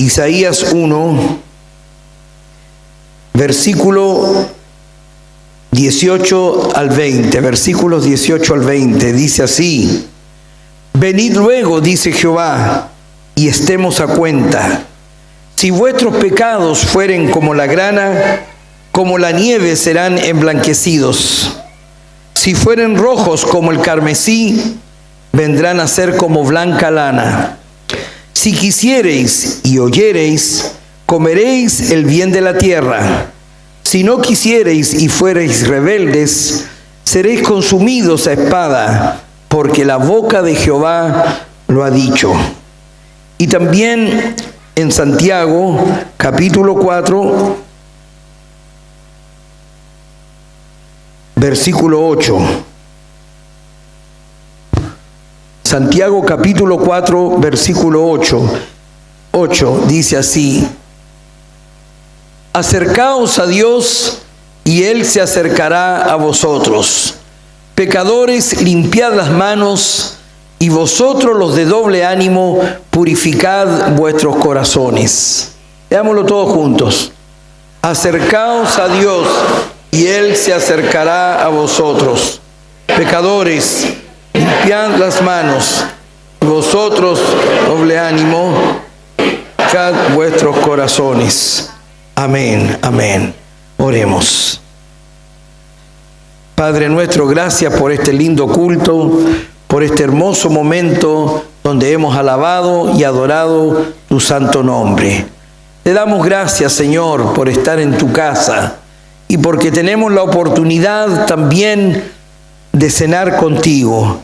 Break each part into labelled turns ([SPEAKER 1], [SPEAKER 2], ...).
[SPEAKER 1] Isaías 1, versículo 18 al 20, versículos 18 al 20, dice así: Venid luego, dice Jehová, y estemos a cuenta. Si vuestros pecados fueren como la grana, como la nieve serán emblanquecidos. Si fueren rojos como el carmesí, vendrán a ser como blanca lana. Si quisiereis y oyereis, comeréis el bien de la tierra. Si no quisiereis y fuereis rebeldes, seréis consumidos a espada, porque la boca de Jehová lo ha dicho. Y también en Santiago, capítulo 4, versículo 8. Santiago capítulo 4, versículo 8 dice así: Acercaos a Dios y Él se acercará a vosotros. Pecadores, limpiad las manos, y vosotros los de doble ánimo, purificad vuestros corazones. Leámoslo todos juntos. Acercaos a Dios y Él se acercará a vosotros. Pecadores, limpiad las manos, y vosotros, doble ánimo, purificad vuestros corazones. Amén, amén. Oremos. Padre nuestro, gracias por este lindo culto, por este hermoso momento donde hemos alabado y adorado tu santo nombre. Te damos gracias, Señor, por estar en tu casa y porque tenemos la oportunidad también de cenar contigo.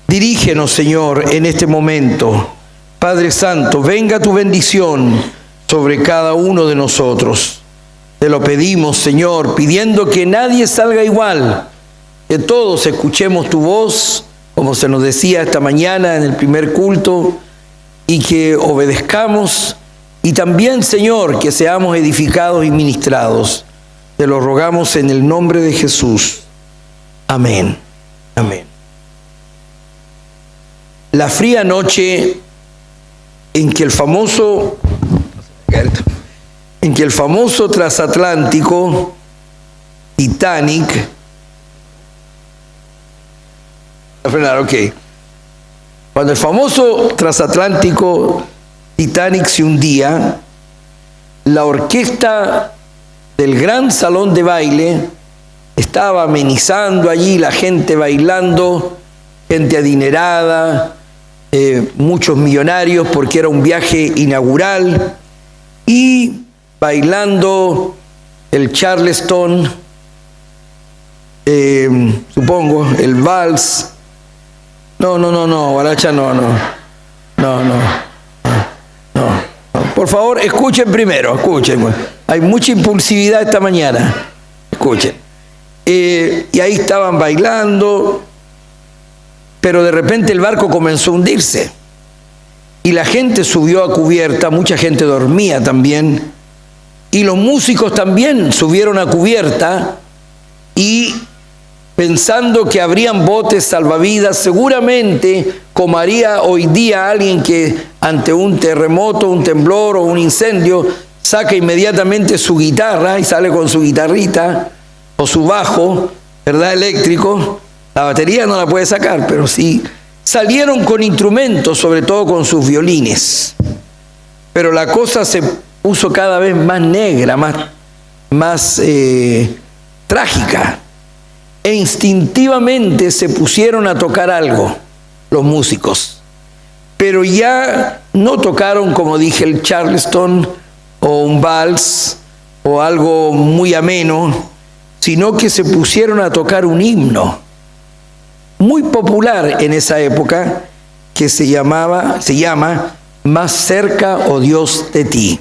[SPEAKER 1] Dirígenos, Señor, en este momento. Padre Santo, venga tu bendición sobre cada uno de nosotros. Te lo pedimos, Señor, pidiendo que nadie salga igual, que todos escuchemos tu voz, como se nos decía esta mañana en el primer culto, y que obedezcamos, y también, Señor, que seamos edificados y ministrados. Te lo rogamos en el nombre de Jesús. Amén. Amén. La fría noche en que el famoso transatlántico Titanic, cuando el famoso transatlántico Titanic se hundía, la orquesta del gran salón de baile estaba amenizando allí, la gente bailando, gente adinerada, muchos millonarios porque era un viaje inaugural, y bailando el Charleston, supongo, el vals. Guaracha no. Por favor, escuchen primero, escuchen. Hay mucha impulsividad esta mañana. Escuchen. Y ahí estaban bailando, pero de repente el barco comenzó a hundirse. Y la gente subió a cubierta, mucha gente dormía también. Y los músicos también subieron a cubierta y pensando que habrían botes salvavidas, seguramente como haría hoy día alguien que ante un terremoto, un temblor o un incendio, saca inmediatamente su guitarra y sale con su guitarrita o su bajo, ¿verdad? Eléctrico. La batería no la puede sacar, pero sí salieron con instrumentos, sobre todo con sus violines. Pero la cosa se puso cada vez más negra, más trágica. E instintivamente se pusieron a tocar algo, los músicos. Pero ya no tocaron, como dije, el Charleston o un vals o algo muy ameno, sino que se pusieron a tocar un himno muy popular en esa época que se llama Más cerca, oh Dios, de ti.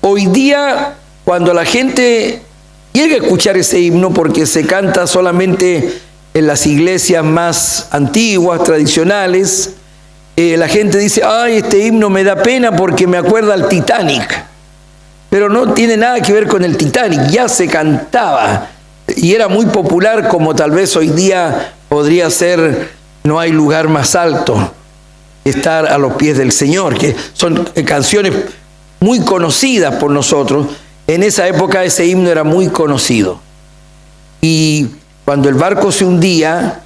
[SPEAKER 1] Hoy día, cuando la gente llega a escuchar ese himno, porque se canta solamente en las iglesias más antiguas, tradicionales, la gente dice: ay, este himno me da pena porque me acuerda al Titanic. Pero no tiene nada que ver con el Titanic, ya se cantaba y era muy popular, como tal vez hoy día podría ser No hay lugar más alto. estar a los pies del Señor, que son canciones muy conocidas por nosotros. En esa época ese himno era muy conocido. Y cuando el barco se hundía,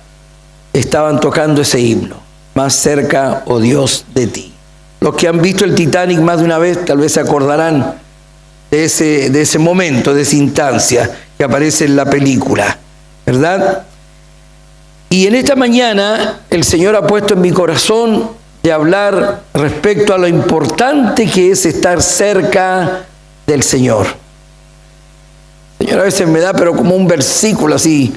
[SPEAKER 1] estaban tocando ese himno. Más cerca, oh Dios, de ti. Los que han visto el Titanic más de una vez, tal vez se acordarán de ese momento, de esa instancia que aparece en la película, ¿verdad? Y en esta mañana el Señor ha puesto en mi corazón de hablar respecto a lo importante que es estar cerca del Señor. Señor, a veces me da pero como un versículo así,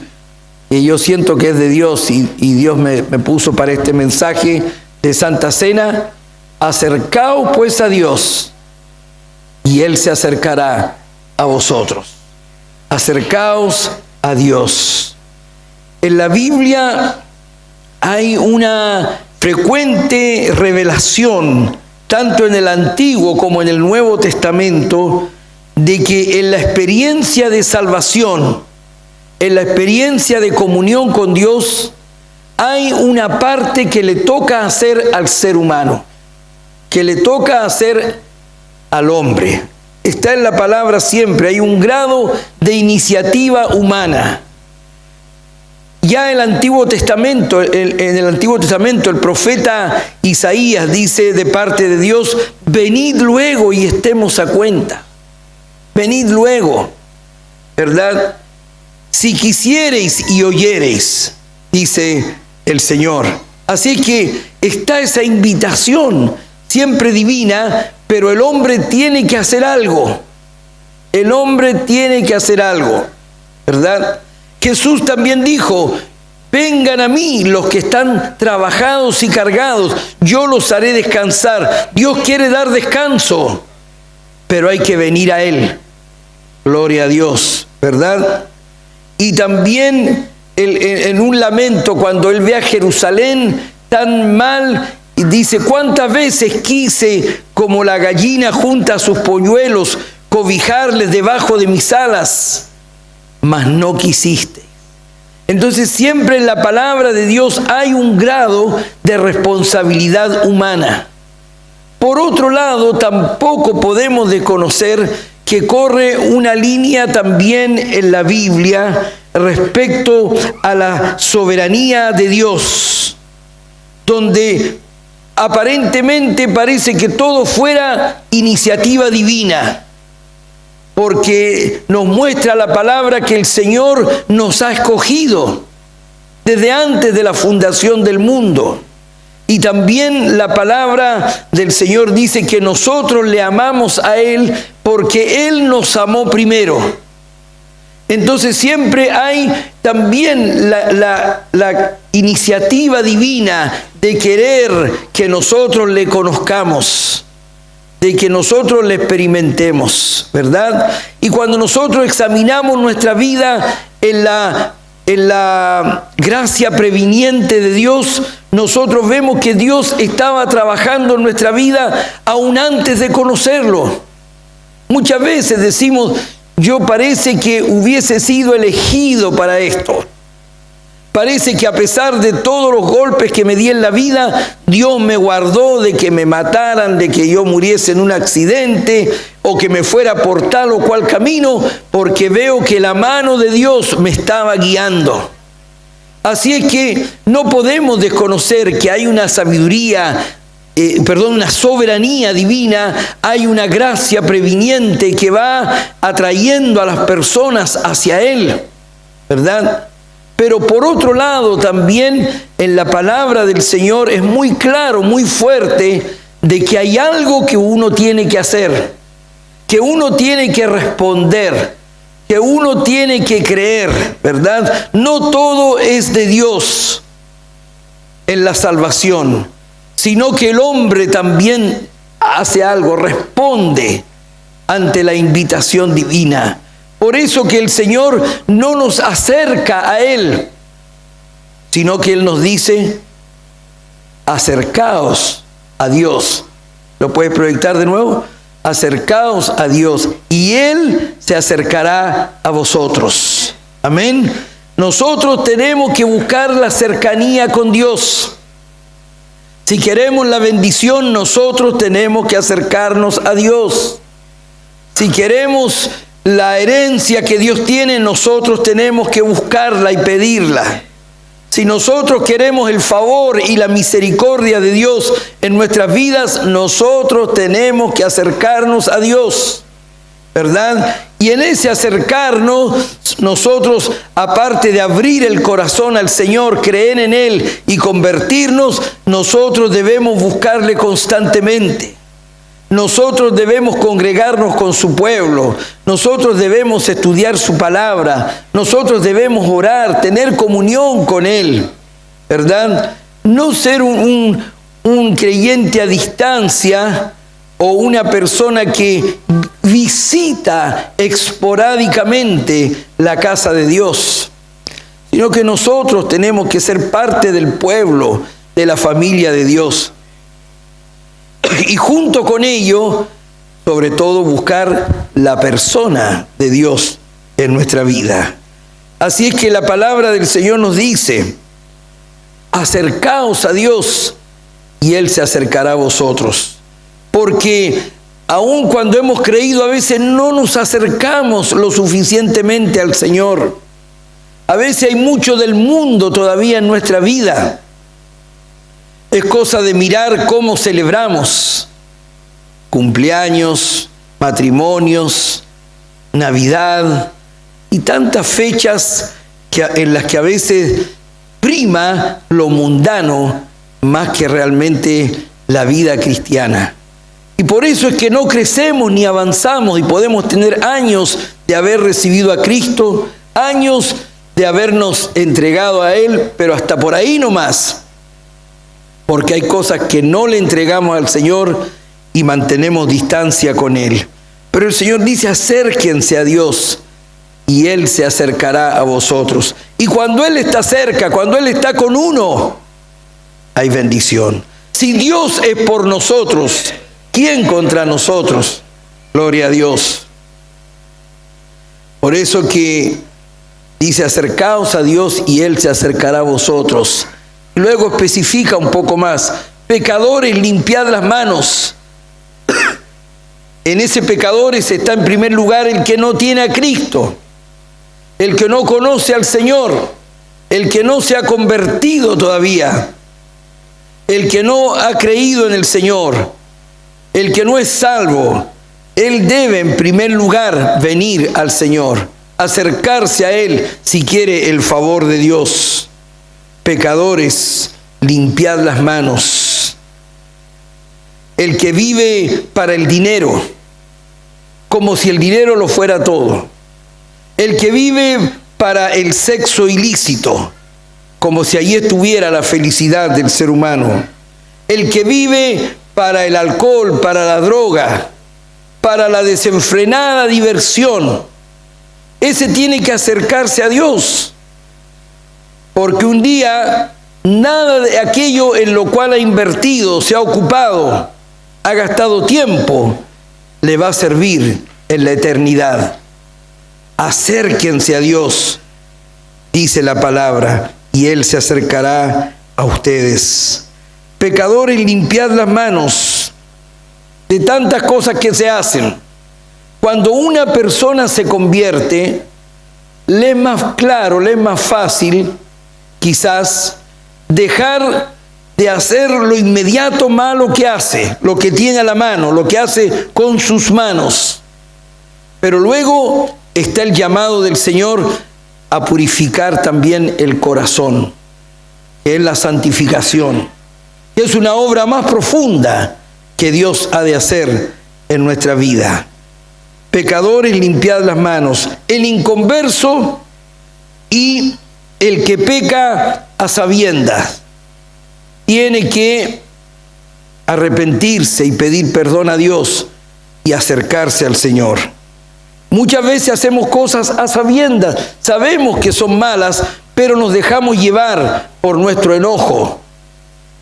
[SPEAKER 1] que yo siento que es de Dios, y Dios me puso para este mensaje de Santa Cena: acercaos pues a Dios, y Él se acercará a vosotros. Acercaos a Dios. En la Biblia hay una frecuente revelación, tanto en el Antiguo como en el Nuevo Testamento, de que en la experiencia de salvación, en la experiencia de comunión con Dios, hay una parte que le toca hacer al ser humano, que le toca hacer al hombre. Está en la palabra siempre, hay un grado de iniciativa humana. Ya en el Antiguo Testamento, el profeta Isaías dice de parte de Dios: venid luego y estemos a cuenta. Venid luego, ¿verdad? Si quisiereis y oyereis, dice el Señor. Así que está esa invitación siempre divina, pero el hombre tiene que hacer algo. El hombre tiene que hacer algo, ¿verdad? Jesús también dijo: vengan a mí los que están trabajados y cargados, yo los haré descansar. Dios quiere dar descanso, pero hay que venir a Él. Gloria a Dios, ¿verdad? Y también en un lamento, cuando Él ve a Jerusalén tan mal, y dice: cuántas veces quise, como la gallina junta a sus polluelos, cobijarles debajo de mis alas, mas no quisiste. Entonces siempre en la palabra de Dios hay un grado de responsabilidad humana. Por otro lado, tampoco podemos desconocer que corre una línea también en la Biblia respecto a la soberanía de Dios, donde aparentemente parece que todo fuera iniciativa divina, porque nos muestra la palabra que el Señor nos ha escogido desde antes de la fundación del mundo. Y también la palabra del Señor dice que nosotros le amamos a Él porque Él nos amó primero. Entonces siempre hay también la iniciativa divina de querer que nosotros le conozcamos, de que nosotros le experimentemos, ¿verdad? Y cuando nosotros examinamos nuestra vida en la gracia previniente de Dios, nosotros vemos que Dios estaba trabajando en nuestra vida aún antes de conocerlo. Muchas veces decimos: yo parece que hubiese sido elegido para esto. Parece que a pesar de todos los golpes que me di en la vida, Dios me guardó de que me mataran, de que yo muriese en un accidente o que me fuera por tal o cual camino, porque veo que la mano de Dios me estaba guiando. Así es que no podemos desconocer que hay una sabiduría, una soberanía divina, hay una gracia previniente que va atrayendo a las personas hacia Él, ¿verdad? Pero por otro lado también en la palabra del Señor es muy claro, muy fuerte, de que hay algo que uno tiene que hacer, que uno tiene que responder, que uno tiene que creer, ¿verdad? No todo es de Dios en la salvación, sino que el hombre también hace algo, responde ante la invitación divina. Por eso que el Señor no nos acerca a Él, sino que Él nos dice: acercaos a Dios. ¿Lo puedes proyectar de nuevo? Acercaos a Dios y Él se acercará a vosotros. Amén. Nosotros tenemos que buscar la cercanía con Dios. Si queremos la bendición, nosotros tenemos que acercarnos a Dios. Si queremos la herencia que Dios tiene, nosotros tenemos que buscarla y pedirla. Si nosotros queremos el favor y la misericordia de Dios en nuestras vidas, nosotros tenemos que acercarnos a Dios, ¿verdad? Y en ese acercarnos, nosotros, aparte de abrir el corazón al Señor, creer en Él y convertirnos, nosotros debemos buscarle constantemente. Nosotros debemos congregarnos con su pueblo, nosotros debemos estudiar su palabra, nosotros debemos orar, tener comunión con Él, ¿verdad? No ser un creyente a distancia o una persona que visita esporádicamente la casa de Dios, sino que nosotros tenemos que ser parte del pueblo, de la familia de Dios. Y junto con ello, sobre todo, buscar la persona de Dios en nuestra vida. Así es que la palabra del Señor nos dice: acercaos a Dios y Él se acercará a vosotros. Porque aun cuando hemos creído, a veces no nos acercamos lo suficientemente al Señor. A veces hay mucho del mundo todavía en nuestra vida. Es cosa de mirar cómo celebramos cumpleaños, matrimonios, Navidad y tantas fechas en las que a veces prima lo mundano más que realmente la vida cristiana. Y por eso es que no crecemos ni avanzamos y podemos tener años de haber recibido a Cristo, años de habernos entregado a Él, pero hasta por ahí nomás. Porque hay cosas que no le entregamos al Señor y mantenemos distancia con Él. Pero el Señor dice: acérquense a Dios y Él se acercará a vosotros. Y cuando Él está cerca, cuando Él está con uno, hay bendición. Si Dios es por nosotros, ¿quién contra nosotros? Gloria a Dios. Por eso que dice: acercaos a Dios y Él se acercará a vosotros. Luego especifica un poco más: pecadores, limpiad las manos. En ese pecadores está en primer lugar el que no tiene a Cristo, el que no conoce al Señor, el que no se ha convertido todavía, el que no ha creído en el Señor, el que no es salvo. Él debe en primer lugar venir al Señor, acercarse a Él si quiere el favor de Dios. Pecadores, limpiad las manos. El que vive para el dinero, como si el dinero lo fuera todo. El que vive para el sexo ilícito, como si allí estuviera la felicidad del ser humano. El que vive para el alcohol, para la droga, para la desenfrenada diversión, ese tiene que acercarse a Dios. Porque un día nada de aquello en lo cual ha invertido, se ha ocupado, ha gastado tiempo, le va a servir en la eternidad. Acérquense a Dios, dice la palabra, y Él se acercará a ustedes. Pecadores, limpiad las manos de tantas cosas que se hacen. Cuando una persona se convierte, le es más claro, le es más fácil quizás dejar de hacer lo inmediato malo que hace, lo que tiene a la mano, lo que hace con sus manos. Pero luego está el llamado del Señor a purificar también el corazón, que es la santificación, que es una obra más profunda que Dios ha de hacer en nuestra vida. Pecadores, limpiad las manos. El inconverso y el que peca a sabiendas tiene que arrepentirse y pedir perdón a Dios y acercarse al Señor. Muchas veces hacemos cosas a sabiendas, sabemos que son malas, pero nos dejamos llevar por nuestro enojo,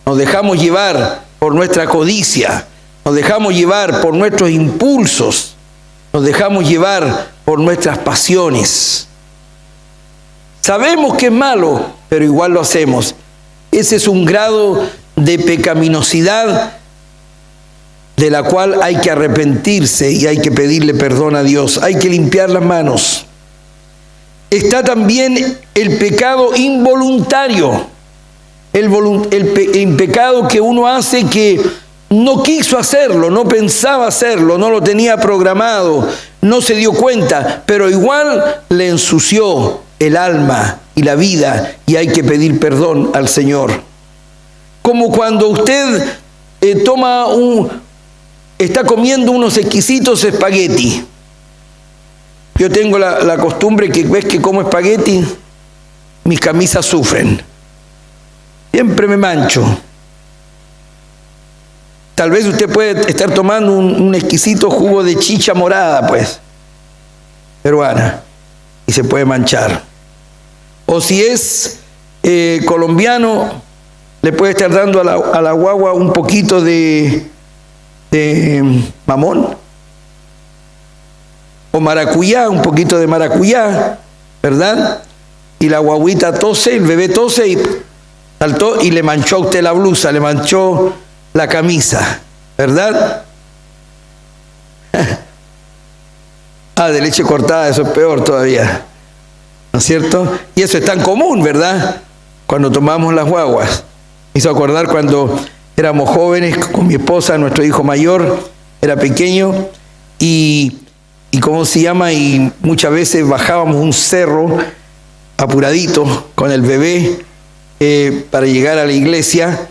[SPEAKER 1] nos dejamos llevar por nuestra codicia, nos dejamos llevar por nuestros impulsos, nos dejamos llevar por nuestras pasiones. Sabemos que es malo, pero igual lo hacemos. Ese es un grado de pecaminosidad de la cual hay que arrepentirse y hay que pedirle perdón a Dios. Hay que limpiar las manos. Está también el pecado involuntario, el pecado que uno hace que no quiso hacerlo, no pensaba hacerlo, no lo tenía programado, no se dio cuenta, pero igual le ensució el alma y la vida y hay que pedir perdón al Señor. Como cuando usted está comiendo unos exquisitos espagueti. Yo tengo la costumbre que ves que como espagueti, mis camisas sufren. Siempre me mancho. Tal vez usted puede estar tomando un exquisito jugo de chicha morada, pues, peruana, y se puede manchar. O si es colombiano, le puede estar dando a la guagua un poquito de mamón. O maracuyá, un poquito de maracuyá, ¿verdad? Y la guaguita tose, el bebé tose y saltó y le manchó a usted la blusa, le manchó la camisa, ¿verdad? De leche cortada, eso es peor todavía, ¿no es cierto? Y eso es tan común, ¿verdad? Cuando tomamos las guaguas. Me hizo acordar cuando éramos jóvenes con mi esposa, nuestro hijo mayor era pequeño y ¿cómo se llama? Y muchas veces bajábamos un cerro apuradito con el bebé para llegar a la iglesia.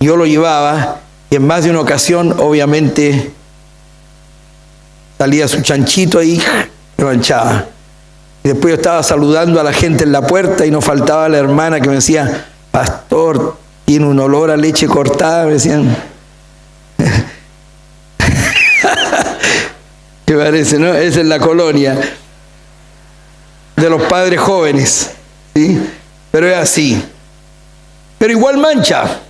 [SPEAKER 1] Yo lo llevaba y en más de una ocasión, obviamente, salía su chanchito ahí, me manchaba. Y después yo estaba saludando a la gente en la puerta y no faltaba la hermana que me decía, pastor, tiene un olor a leche cortada, me decían. ¿Qué parece, no? Esa es la colonia de los padres jóvenes, ¿sí? Pero es así. Pero igual mancha,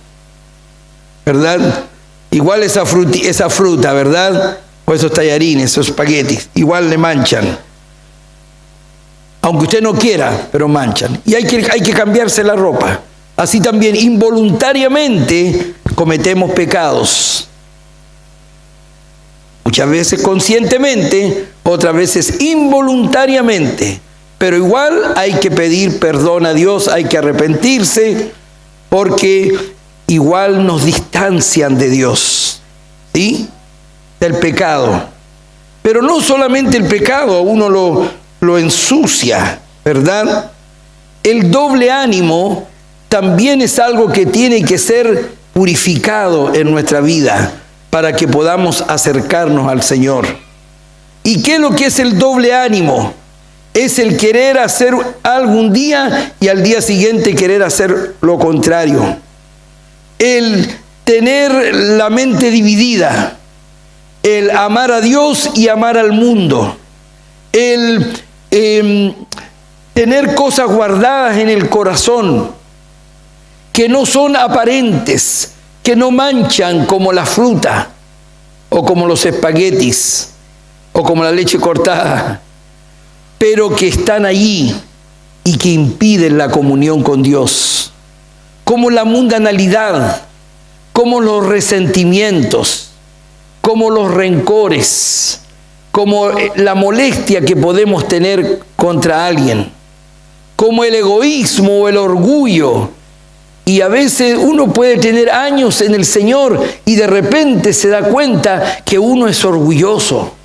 [SPEAKER 1] ¿verdad? Igual esa fruta, ¿verdad? O esos tallarines, esos espaguetis, igual le manchan. Aunque usted no quiera, pero manchan. Y hay que cambiarse la ropa. Así también, involuntariamente, cometemos pecados. Muchas veces conscientemente, otras veces involuntariamente. Pero igual hay que pedir perdón a Dios, hay que arrepentirse, porque igual nos distancian de Dios, ¿sí? Del pecado. Pero no solamente el pecado, a uno lo ensucia, ¿verdad? El doble ánimo también es algo que tiene que ser purificado en nuestra vida para que podamos acercarnos al Señor. ¿Y qué es lo que es el doble ánimo? Es el querer hacer algo un día y al día siguiente querer hacer lo contrario. El tener la mente dividida, el amar a Dios y amar al mundo, el tener cosas guardadas en el corazón que no son aparentes, que no manchan como la fruta o como los espaguetis o como la leche cortada, pero que están allí y que impiden la comunión con Dios, como la mundanalidad, como los resentimientos, como los rencores, como la molestia que podemos tener contra alguien, como el egoísmo o el orgullo. Y a veces uno puede tener años en el Señor y de repente se da cuenta que uno es orgulloso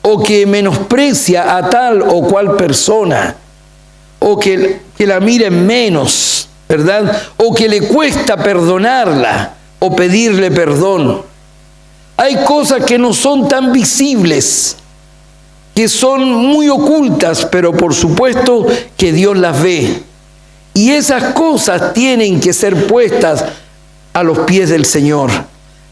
[SPEAKER 1] o que menosprecia a tal o cual persona o que la mira en menos, ¿verdad? O que le cuesta perdonarla o pedirle perdón. Hay cosas que no son tan visibles, que son muy ocultas, pero por supuesto que Dios las ve. Y esas cosas tienen que ser puestas a los pies del Señor.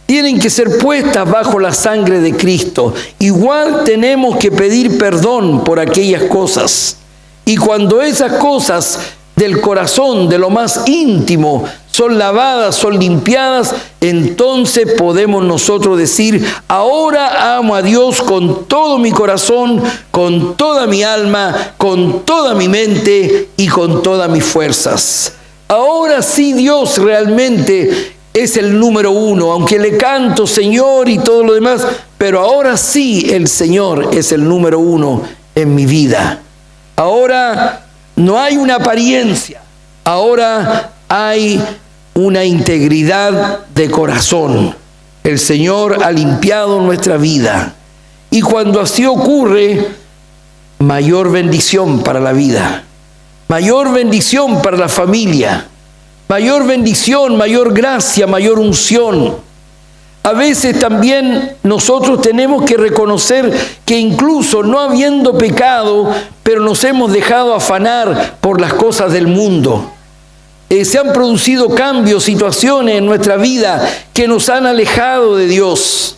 [SPEAKER 1] Tienen que ser puestas bajo la sangre de Cristo. Igual tenemos que pedir perdón por aquellas cosas. Y cuando esas cosas del corazón, de lo más íntimo, son lavadas, son limpiadas, entonces podemos nosotros decir, ahora amo a Dios con todo mi corazón, con toda mi alma, con toda mi mente y con todas mis fuerzas. Ahora sí Dios realmente es el número uno, aunque le canto Señor y todo lo demás, pero ahora sí el Señor es el número uno en mi vida. Ahora no hay una apariencia, ahora hay una integridad de corazón. El Señor ha limpiado nuestra vida. Y cuando así ocurre, mayor bendición para la vida, mayor bendición para la familia, mayor bendición, mayor gracia, mayor unción. A veces también nosotros tenemos que reconocer que incluso no habiendo pecado, pero nos hemos dejado afanar por las cosas del mundo. Se han producido cambios, situaciones en nuestra vida que nos han alejado de Dios.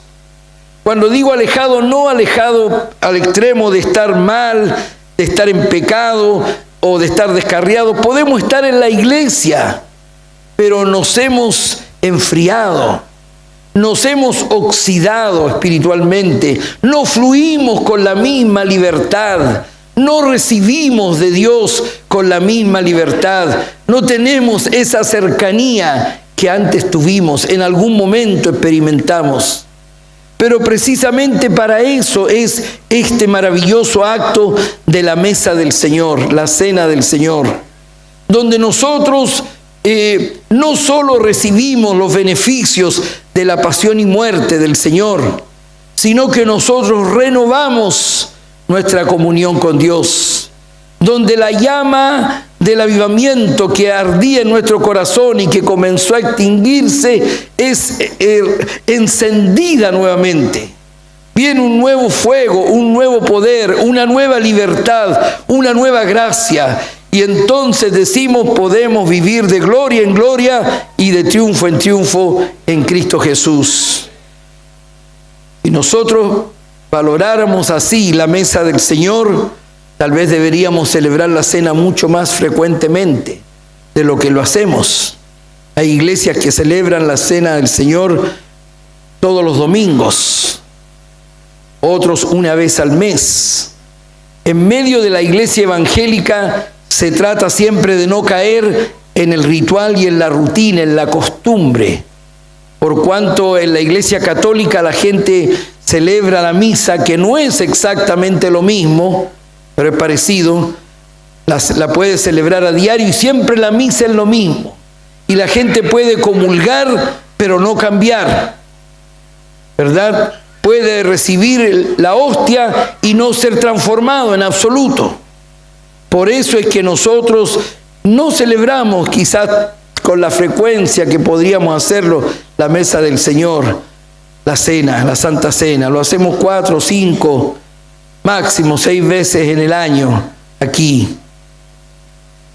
[SPEAKER 1] Cuando digo alejado, no alejado al extremo de estar mal, de estar en pecado o de estar descarriado. Podemos estar en la iglesia, pero nos hemos enfriado, nos hemos oxidado espiritualmente, no fluimos con la misma libertad, no recibimos de Dios con la misma libertad, no tenemos esa cercanía que antes tuvimos, en algún momento experimentamos. Pero precisamente para eso es este maravilloso acto de la mesa del Señor, la cena del Señor, donde nosotros no solo recibimos los beneficios de la pasión y muerte del Señor, sino que nosotros renovamos nuestra comunión con Dios, donde la llama del avivamiento que ardía en nuestro corazón y que comenzó a extinguirse es encendida nuevamente. Viene un nuevo fuego, un nuevo poder, una nueva libertad, una nueva gracia. Y entonces decimos, podemos vivir de gloria en gloria y de triunfo en triunfo en Cristo Jesús. Si nosotros valoráramos así la mesa del Señor, tal vez deberíamos celebrar la cena mucho más frecuentemente de lo que lo hacemos. Hay iglesias que celebran la cena del Señor todos los domingos, otros una vez al mes. En medio de la iglesia evangélica se trata siempre de no caer en el ritual y en la rutina, en la costumbre. Por cuanto en la iglesia católica la gente celebra la misa, que no es exactamente lo mismo, pero es parecido, la puede celebrar a diario y siempre la misa es lo mismo. Y la gente puede comulgar, pero no cambiar, ¿verdad? Puede recibir la hostia y no ser transformado en absoluto. Por eso es que nosotros no celebramos quizás con la frecuencia que podríamos hacerlo la mesa del Señor, la cena, la Santa Cena. Lo hacemos 4, 5, máximo 6 veces en el año aquí.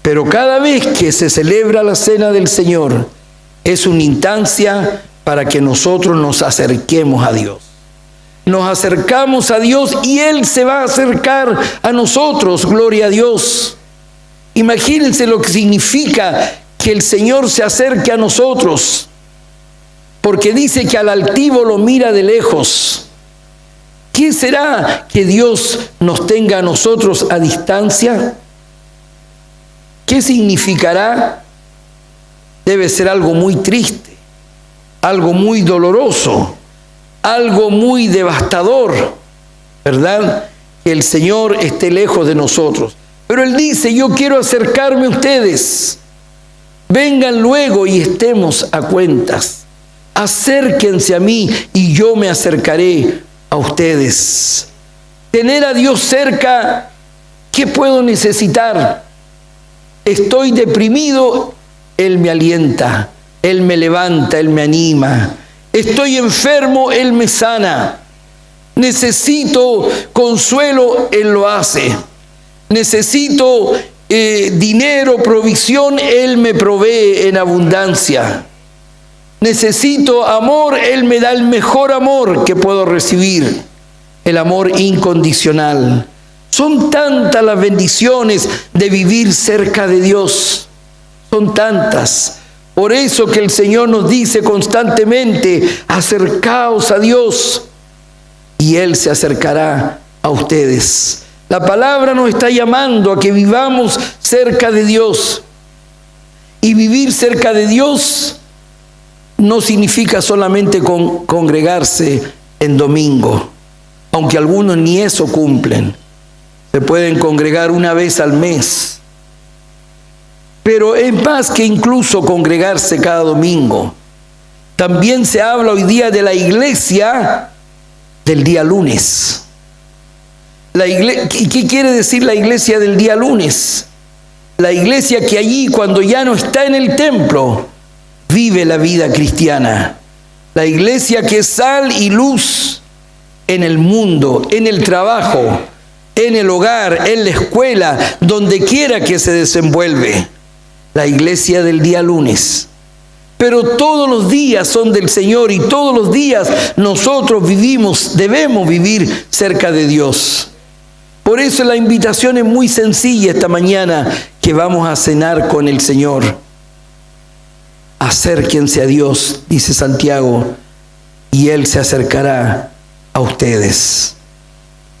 [SPEAKER 1] Pero cada vez que se celebra la cena del Señor es una instancia para que nosotros nos acerquemos a Dios. Nos acercamos a Dios y Él se va a acercar a nosotros, gloria a Dios. Imagínense lo que significa que el Señor se acerque a nosotros, porque dice que al altivo lo mira de lejos. ¿Qué será que Dios nos tenga a nosotros a distancia? ¿Qué significará? Debe ser algo muy triste, algo muy doloroso, algo muy devastador, ¿verdad? Que el Señor esté lejos de nosotros. Pero Él dice, yo quiero acercarme a ustedes. Vengan luego y estemos a cuentas. Acérquense a mí y yo me acercaré a ustedes. Tener a Dios cerca, ¿qué puedo necesitar? Estoy deprimido, Él me alienta, Él me levanta, Él me anima. Estoy enfermo, Él me sana. Necesito consuelo, Él lo hace. Necesito dinero, provisión, Él me provee en abundancia. Necesito amor, Él me da el mejor amor que puedo recibir, el amor incondicional. Son tantas las bendiciones de vivir cerca de Dios, son tantas. Por eso que el Señor nos dice constantemente, acercaos a Dios y Él se acercará a ustedes. La palabra nos está llamando a que vivamos cerca de Dios. Y vivir cerca de Dios no significa solamente congregarse en domingo, aunque algunos ni eso cumplen. Se pueden congregar una vez al mes. Pero es más que incluso congregarse cada domingo. También se habla hoy día de la iglesia del día lunes. ¿Qué quiere decir la iglesia del día lunes? La iglesia que allí, cuando ya no está en el templo, vive la vida cristiana. La iglesia que es sal y luz en el mundo, en el trabajo, en el hogar, en la escuela, donde quiera que se desenvuelve. La iglesia del día lunes. Pero todos los días son del Señor y todos los días nosotros debemos vivir cerca de Dios. Por eso la invitación es muy sencilla esta mañana, que vamos a cenar con el Señor. Acérquense a Dios, dice Santiago, y Él se acercará a ustedes.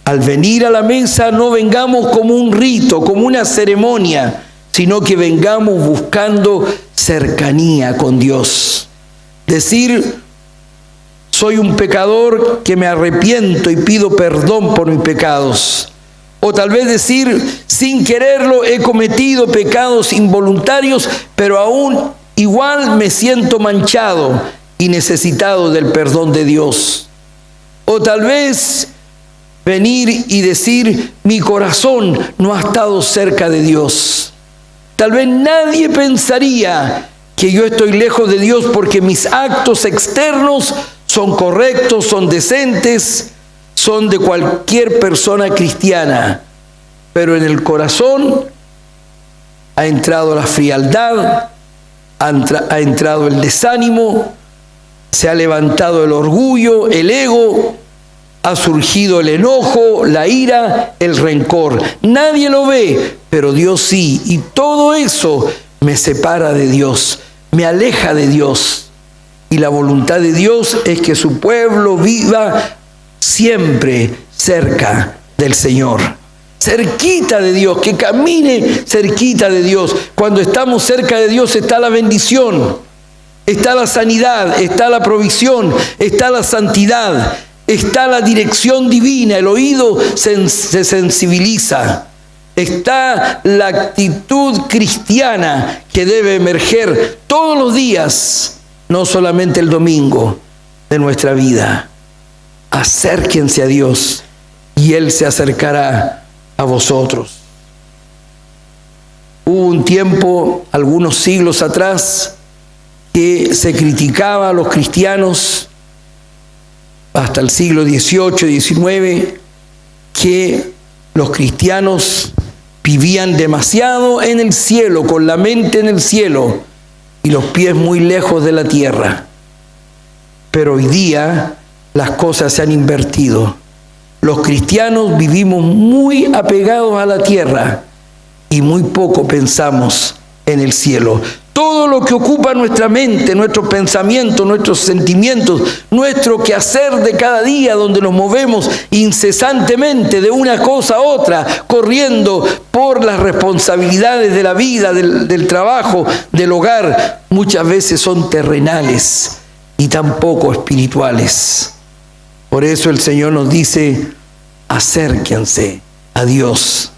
[SPEAKER 1] Al venir a la mesa no vengamos como un rito, como una ceremonia, sino que vengamos buscando cercanía con Dios. Decir, soy un pecador que me arrepiento y pido perdón por mis pecados. O tal vez decir, sin quererlo he cometido pecados involuntarios, pero aún igual me siento manchado y necesitado del perdón de Dios. O tal vez venir y decir, mi corazón no ha estado cerca de Dios. Tal vez nadie pensaría que yo estoy lejos de Dios porque mis actos externos son correctos, son decentes, son de cualquier persona cristiana. Pero en el corazón ha entrado la frialdad, ha entrado el desánimo, se ha levantado el orgullo, el ego, ha surgido el enojo, la ira, el rencor. Nadie lo ve, pero Dios sí. Y todo eso me separa de Dios, me aleja de Dios. Y la voluntad de Dios es que su pueblo viva siempre cerca del Señor. Cerquita de Dios, que camine cerquita de Dios. Cuando estamos cerca de Dios está la bendición, está la sanidad, está la provisión, está la santidad, está la dirección divina, el oído se sensibiliza, está la actitud cristiana que debe emerger todos los días, no solamente el domingo de nuestra vida. Acérquense a Dios y Él se acercará a vosotros. Hubo un tiempo, algunos siglos atrás, que se criticaba a los cristianos, hasta el siglo XVIII, XIX, que los cristianos vivían demasiado en el cielo, con la mente en el cielo y los pies muy lejos de la tierra. Pero hoy día las cosas se han invertido. Los cristianos vivimos muy apegados a la tierra y muy poco pensamos en el cielo. Todo lo que ocupa nuestra mente, nuestros pensamientos, nuestros sentimientos, nuestro quehacer de cada día, donde nos movemos incesantemente de una cosa a otra, corriendo por las responsabilidades de la vida, del trabajo, del hogar, muchas veces son terrenales y tampoco espirituales. Por eso el Señor nos dice, acérquense a Dios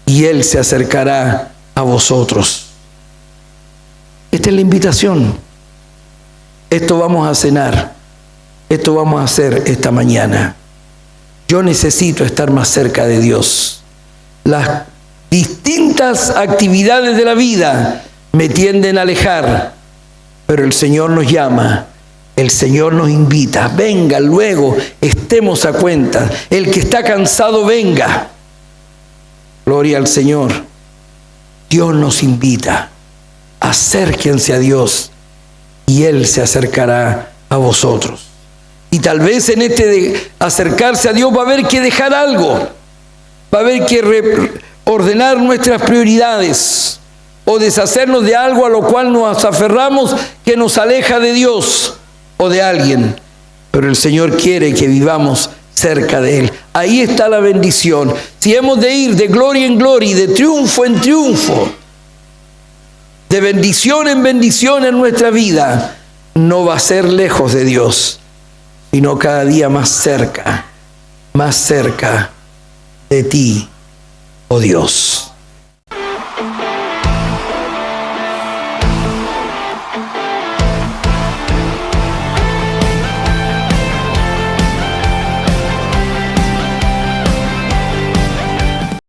[SPEAKER 1] y Él se acercará a vosotros. Esta es la invitación. Esto vamos a cenar. Esto vamos a hacer esta mañana. Yo necesito estar más cerca de Dios. Las distintas actividades de la vida me tienden a alejar, pero el Señor nos llama. El Señor nos invita, venga luego, estemos a cuenta. El que está cansado, venga. Gloria al Señor. Dios nos invita. Acérquense a Dios y Él se acercará a vosotros. Y tal vez en este de acercarse a Dios va a haber que dejar algo. Va a haber que ordenar nuestras prioridades o deshacernos de algo a lo cual nos aferramos que nos aleja de Dios o de alguien, pero el Señor quiere que vivamos cerca de Él. Ahí está la bendición. Si hemos de ir de gloria en gloria y de triunfo en triunfo, de bendición en bendición en nuestra vida, no va a ser lejos de Dios, sino cada día más cerca de ti, oh Dios.